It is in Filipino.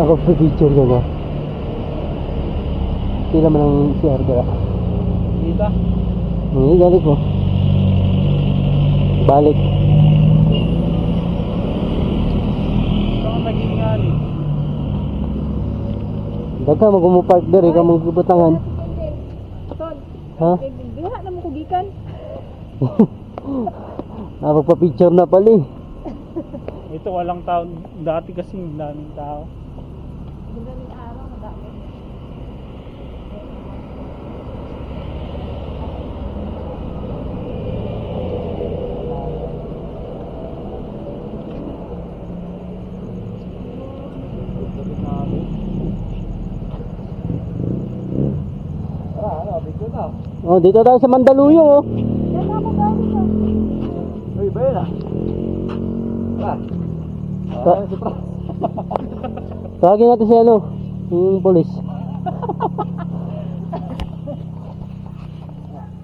Nakapag-picture ka ba? Sila man ang CR ka. Dito. Hindi, balik mo. Balik. Saan ka naging ali? Daga mag-umupark dari ka magbutangan. Ton, Ha? diha na mo kugikan. Nakapagpa-picture na pala eh. Ito walang tao. Dati kasi daming tao. Daming araw, madami. Oh, dito tayo sa Mandaluyong oh. Yan ako galing sa. Uy, ba yun ah? Tawagin natin si ano, yung polis.